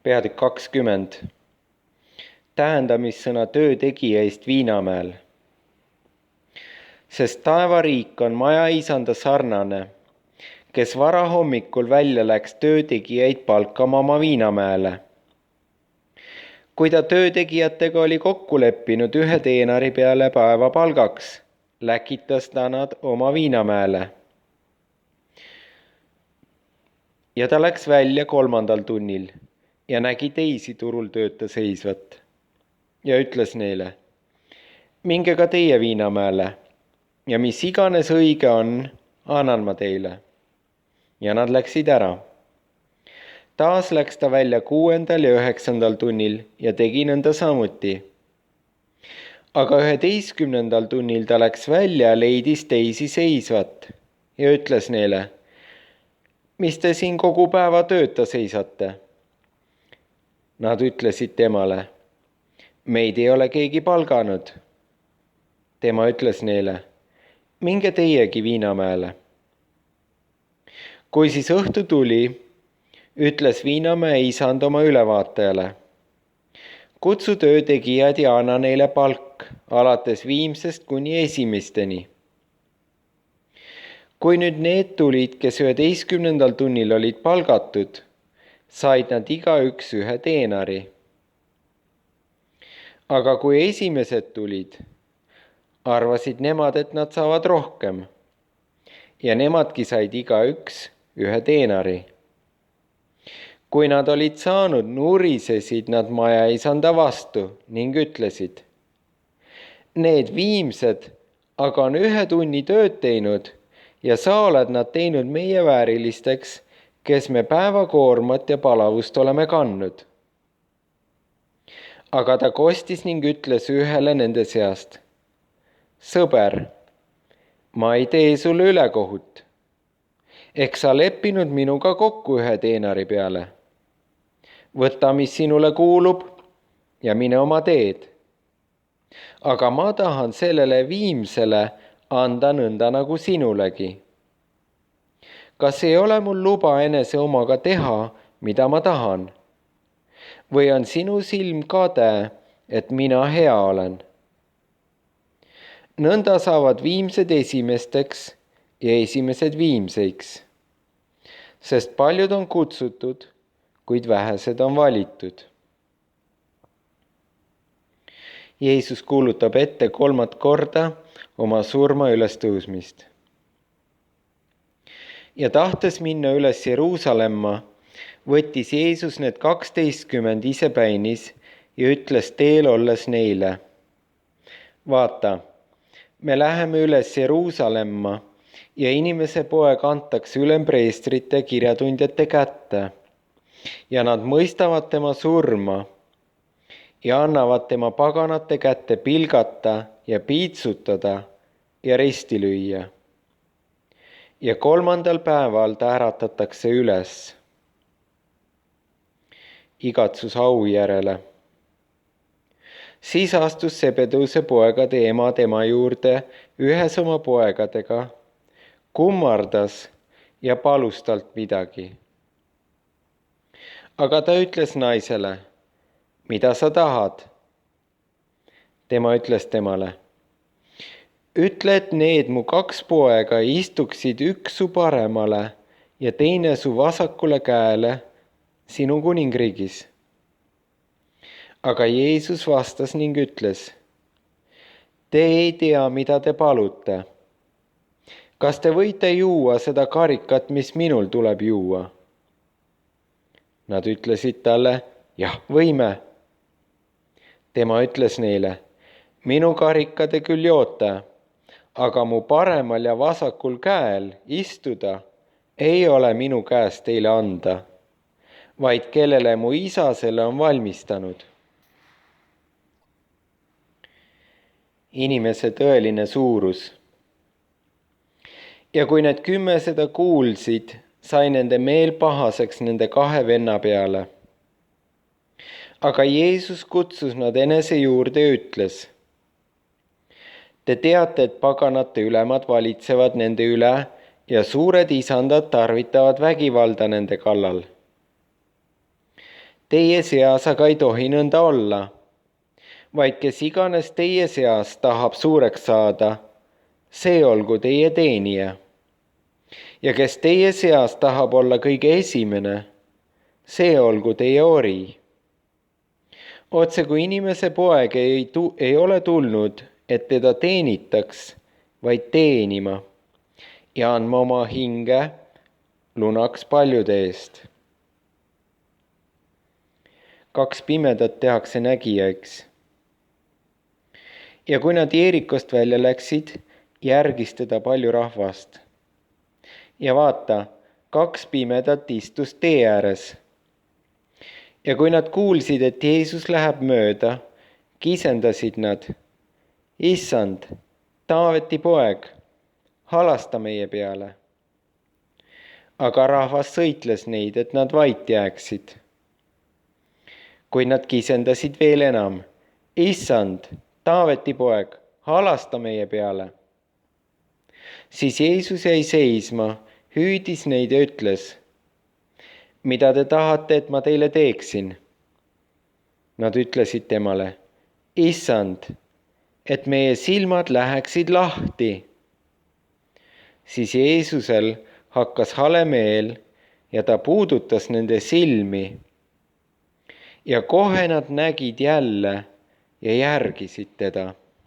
peatükk 20. Tähendamissõna töö tegijaist Viinamäel. Sest taevariik on maja isanda sarnane, kes varahommikul välja läks töötegijaid palkama oma Viinamäele. Kui ta töötegijatega oli kokku leppinud 1 teenari peale päeva palgaks, läkitas ta nad oma Viinamäele. Ja ta läks välja 3. tunnil ja nägi teisi turul tööta seisvat ja ütles neile: minge ka teie Viinamäele ja mis iganes õige on, annan ma teile. Ja nad läksid ära. Taas läks ta välja 6. ja 9. tunnil ja tegi nõnda samuti. Aga 11. tunnil ta läks välja ja leidis teisi seisvat ja ütles neile: mis te siin kogu päeva tööta seisate? Nad ütlesid temale: meid ei ole keegi palganud. Tema ütles neile: minge teiegi Viinamäele. Kui siis õhtu tuli, ütles Viinamäe isand oma ülevaatajale: kutsu töötegijad ja anna neile palk alates viimsest kuni esimesteni. Kui nüüd need tulid, kes 11. tunnil olid palgatud, said nad igaüks 1 teenari. Aga kui esimesed tulid, arvasid nemad, et nad saavad rohkem, ja nemadki said igaüks 1 teenari. Kui nad olid saanud, nurisesid nad majaisanda vastu ning ütlesid: need viimsed aga on 1 tunni tööd teinud ja sa oled nad teinud meie väärilisteks, kes me päevakoormat ja palavust oleme kandnud. Aga ta kostis ning ütles ühele nende seast: sõber, ma ei tee sulle ülekohut. Eks sa leppinud minuga kokku 1 teenari peale. Võta, mis sinule kuulub ja mine oma teed. Aga ma tahan sellele viimsele anda nõnda nagu sinulegi. Kas ei ole mul luba enese omaga teha, mida ma tahan? Või on sinu silm kade, et mina hea olen? Nõnda saavad viimsed esimesteks ja esimesed viimseiks. Sest paljud on kutsutud, kuid vähesed on valitud. Jeesus kuulutab ette 3. korda oma surma ülestõusmist. Ja tahtes minna üles Jeruusalemma, võttis Jeesus need 12 ise päinis ja ütles teel olles neile: vaata, me läheme üles Jeruusalemma ja inimese poeg antakse ülempreestrite kirjatundjate kätte ja nad mõistavad tema surma ja annavad tema paganate kätte pilgata ja piitsutada ja risti lüüa. Ja 3. päeval ta äratatakse üles. Igatsus au järele. Siis astus Sebedeuse poegade ema tema juurde ühes oma poegadega, kummardas ja palus talt midagi. Aga ta ütles naisele: mida sa tahad? Tema ütles temale: ütle, et need mu 2 poega istuksid üks su paremale ja teine su vasakule käele sinu kuningriigis. Aga Jeesus vastas ning ütles: te ei tea, mida te palute. Kas te võite juua seda karikat, mis minul tuleb juua? Nad ütlesid talle: jah, võime. Tema ütles neile: minu karika te küll joote, aga mu paremal ja vasakul käel istuda ei ole minu käest teile anda, vaid kellele mu isa selle on valmistanud. Inimese tõeline suurus. Ja kui need 10 seda kuulsid, sai nende meel pahaseks nende 2 venna peale. Aga Jeesus kutsus nad enese juurde ja ütles: te teate, et paganate ülemad valitsevad nende üle ja suured isandad tarvitavad vägivalda nende kallal. Teie seas aga ei tohi nõnda olla, vaid kes iganes teie seas tahab suureks saada, see olgu teie teenija. Ja kes teie seas tahab olla kõige esimene, see olgu teie ori. Otse kui inimese poeg ei ole tulnud, et teda teenitaks, vaid teenima ja andma oma hinge lunaks paljude eest. 2 pimedat tehakse nägijaks. Ja kui nad Jeerikost välja läksid, järgis teda palju rahvast. Ja vaata, 2 pimedat istus tee ääres. Ja kui nad kuulsid, et Jeesus läheb mööda, kisendasid nad: Issand, Taaveti poeg, halasta meie peale. Aga rahvas sõitles neid, et nad vait jääksid. Kuid nad kisendasid veel enam: Issand, Taaveti poeg, halasta meie peale. Siis Jeesus jäi seisma, hüüdis neid ja ütles: mida te tahate, et ma teile teeksin? Nad ütlesid temale: Issand, et meie silmad läheksid lahti. Siis Jeesusel hakkas hale meel ja ta puudutas nende silmi. Ja kohe nad nägid jälle ja järgisid teda.